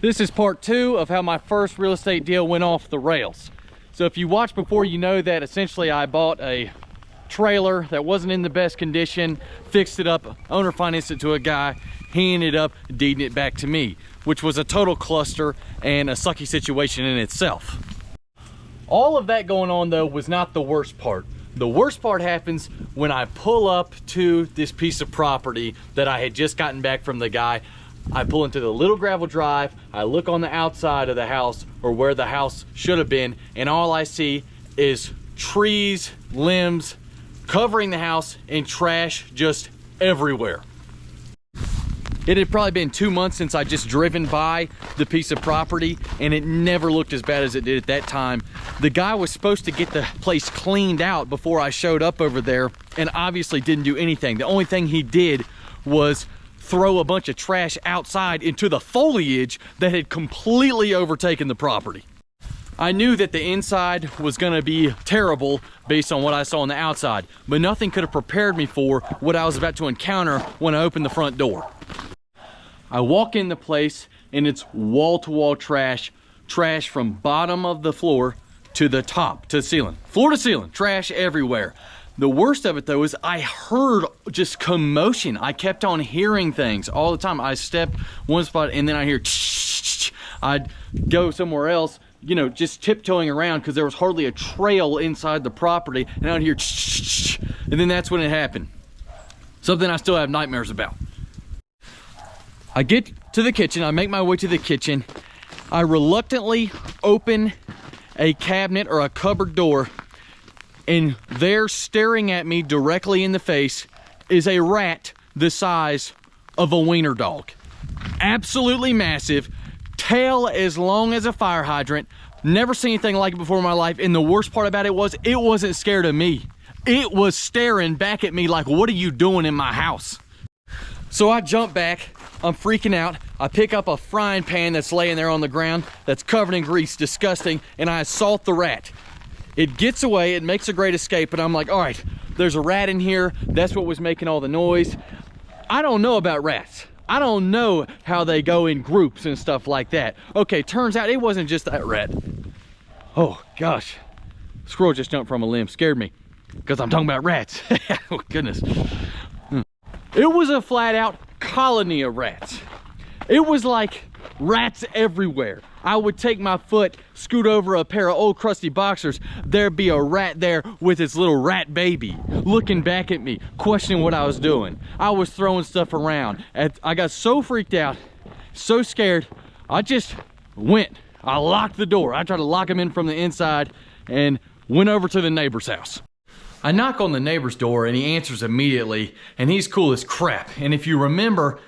This is part 2 of how my first real estate deal went off the rails. So if you watched before, you know that essentially I bought a trailer that wasn't in the best condition, fixed it up, owner financed it to a guy. He ended up deeding it back to me, which was a total cluster and a sucky situation in itself. All of that going on though was not the worst part. The worst part happens when I pull up to this piece of property that I had just gotten back from the guy. I pull into the little gravel drive, I look on the outside of the house, or where the house should have been, and all I see is trees, limbs covering the house, and trash just everywhere. It had probably been 2 months since I just driven by the piece of property, and it never looked as bad as it did at that time. The guy was supposed to get the place cleaned out before I showed up over there, and obviously didn't do anything. The only thing he did was throw a bunch of trash outside into the foliage that had completely overtaken the property. I knew that the inside was gonna be terrible based on what I saw on the outside, but nothing could have prepared me for what I was about to encounter when I opened the front door. I walk in the place and it's wall-to-wall trash from bottom of the floor to the top, to the ceiling. Floor to ceiling, trash everywhere. The worst of it though is I heard just commotion. I kept on hearing things all the time. I stepped one spot and then I hear I'd go somewhere else, you know, just tiptoeing around because there was hardly a trail inside the property, and I'd hear and then that's when it happened. Something I still have nightmares about. I get to the kitchen, I make my way to the kitchen. I reluctantly open a cabinet or a cupboard door, and there staring at me directly in the face is a rat the size of a wiener dog. Absolutely massive, tail as long as a fire hydrant. Never seen anything like it before in my life, and the worst part about it was it wasn't scared of me. It was staring back at me like, what are you doing in my house? So I jump back, I'm freaking out. I pick up a frying pan that's laying there on the ground that's covered in grease, disgusting, and I assault the rat. It gets away, it makes a great escape, and I'm like, all right, there's a rat in here. That's what was making all the noise. I don't know about rats. I don't know how they go in groups and stuff like that. Okay, turns out it wasn't just that rat. Oh gosh, squirrel just jumped from a limb, scared me, because I'm talking about rats. Oh goodness. It was a flat out colony of rats. It was like rats everywhere. I would take my foot, scoot over a pair of old crusty boxers, there'd be a rat there with its little rat baby, looking back at me, questioning what I was doing. I was throwing stuff around. I got so freaked out, so scared, I just went. I locked the door. I tried to lock him in from the inside and went over to the neighbor's house. I knock on the neighbor's door and he answers immediately, and he's cool as crap. And if you remember,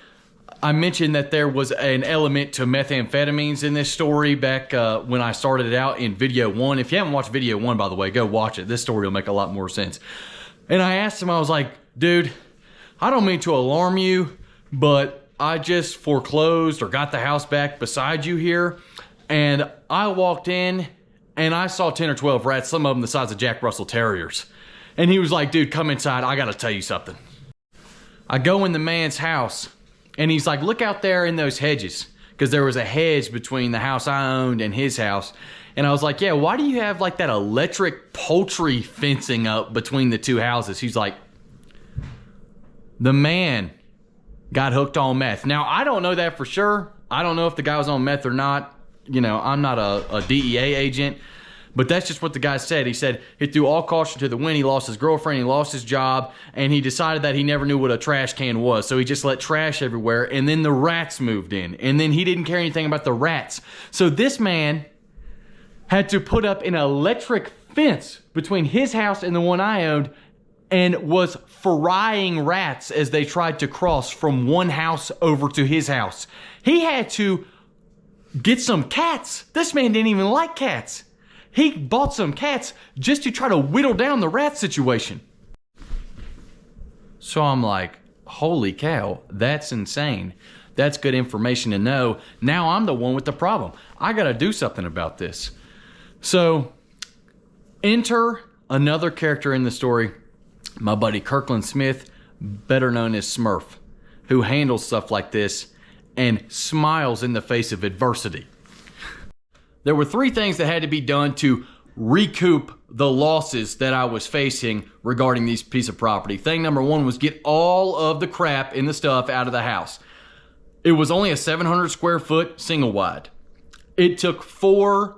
I mentioned that there was an element to methamphetamines in this story back when I started it out in video 1. If you haven't watched video 1, by the way, go watch it. This story will make a lot more sense. And I asked him, I was like, dude, I don't mean to alarm you, but I just foreclosed or got the house back beside you here. And I walked in and I saw 10 or 12 rats, some of them the size of Jack Russell Terriers. And he was like, dude, come inside. I got to tell you something. I go in the man's house. And he's like, look out there in those hedges. Because there was a hedge between the house I owned and his house. And I was like, yeah, why do you have like that electric poultry fencing up between the two houses? He's like, the man got hooked on meth. Now, I don't know that for sure. I don't know if the guy was on meth or not. You know, I'm not a DEA agent. But that's just what the guy said. He said he threw all caution to the wind. He lost his girlfriend, he lost his job, and he decided that he never knew what a trash can was. So he just let trash everywhere, and then the rats moved in. And then he didn't care anything about the rats. So this man had to put up an electric fence between his house and the one I owned, and was frying rats as they tried to cross from one house over to his house. He had to get some cats. This man didn't even like cats. He bought some cats just to try to whittle down the rat situation. So I'm like, holy cow, that's insane. That's good information to know. Now I'm the one with the problem. I gotta do something about this. So enter another character in the story, my buddy Kirkland Smith, better known as Smurf, who handles stuff like this and smiles in the face of adversity. There were 3 things that had to be done to recoup the losses that I was facing regarding this piece of property. Thing number 1 was get all of the crap and the stuff out of the house. It was only a 700 square foot single wide. It took 4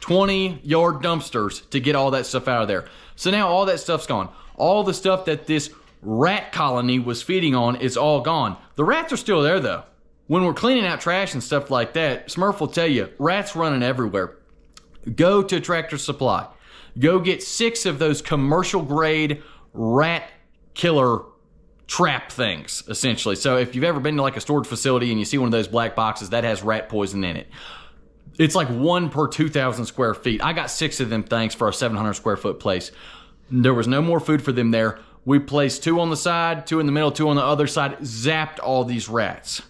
20-yard dumpsters to get all that stuff out of there. So now all that stuff's gone. All the stuff that this rat colony was feeding on is all gone. The rats are still there though. When we're cleaning out trash and stuff like that, Smurf will tell you, rats running everywhere. Go to Tractor Supply. Go get 6 of those commercial grade rat killer trap things, essentially. So if you've ever been to like a storage facility and you see one of those black boxes, that has rat poison in it. It's like 1 per 2,000 square feet. I got 6 of them things for a 700 square foot place. There was no more food for them there. We placed 2 on the side, 2 in the middle, 2 on the other side, zapped all these rats.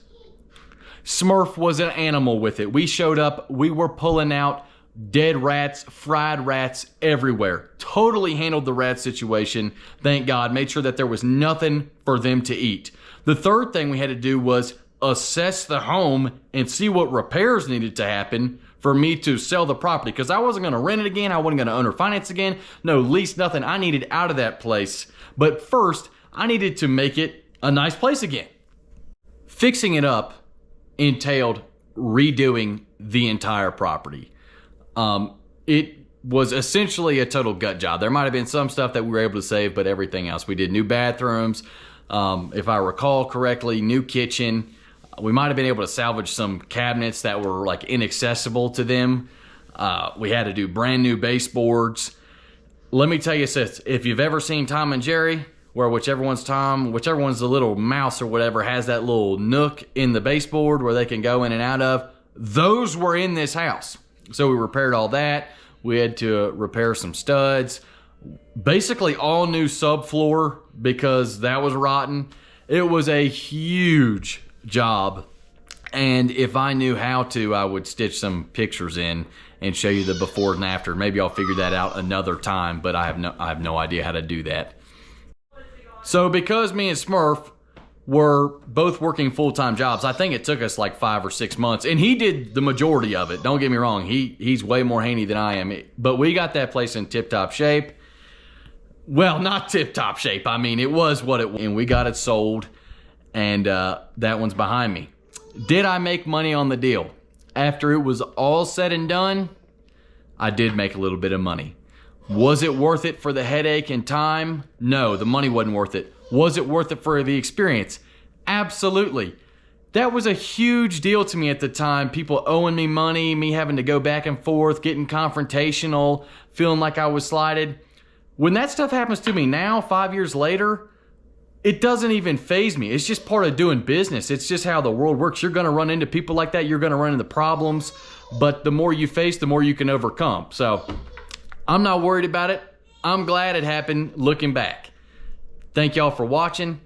Smurf was an animal with it. We showed up, we were pulling out dead rats, fried rats everywhere. Totally handled the rat situation, thank God. Made sure that there was nothing for them to eat. The third thing we had to do was assess the home and see what repairs needed to happen for me to sell the property, because I wasn't going to rent it again. I wasn't going to owner finance again. No lease, nothing. I needed out of that place. But first, I needed to make it a nice place again. Fixing it up entailed redoing the entire property. It was essentially a total gut job. There might have been some stuff that we were able to save, but everything else. We did new bathrooms, if I recall correctly, new kitchen. We might have been able to salvage some cabinets that were like inaccessible to them. We had to do brand new baseboards. Let me tell you this, if you've ever seen Tom and Jerry, where whichever one's the little mouse or whatever has that little nook in the baseboard where they can go in and out of, those were in this house. So we repaired all that. We had to repair some studs. Basically all new subfloor because that was rotten. It was a huge job. And if I knew how to, I would stitch some pictures in and show you the before and after. Maybe I'll figure that out another time, but I have no idea how to do that. So because me and Smurf were both working full-time jobs, I think it took us like 5 or 6 months, and he did the majority of it. Don't get me wrong, he's way more handy than I am, but we got that place in tip-top shape. Well, not tip-top shape. I mean, it was what it was, and we got it sold, and that one's behind me. Did I make money on the deal? After it was all said and done, I did make a little bit of money. Was it worth it for the headache and time? No, the money wasn't worth it. Was it worth it for the experience? Absolutely. That was a huge deal to me at the time. People owing me money, me having to go back and forth, getting confrontational, feeling like I was slighted. When that stuff happens to me now, 5 years later, it doesn't even faze me. It's just part of doing business. It's just how the world works. You're going to run into people like that. You're going to run into problems. But the more you face, the more you can overcome. So I'm not worried about it. I'm glad it happened looking back. Thank y'all for watching.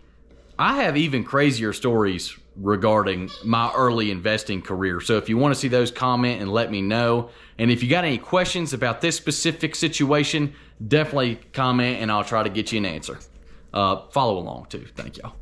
I have even crazier stories regarding my early investing career. So if you want to see those, comment and let me know. And if you got any questions about this specific situation, definitely comment and I'll try to get you an answer. Follow along too. Thank y'all.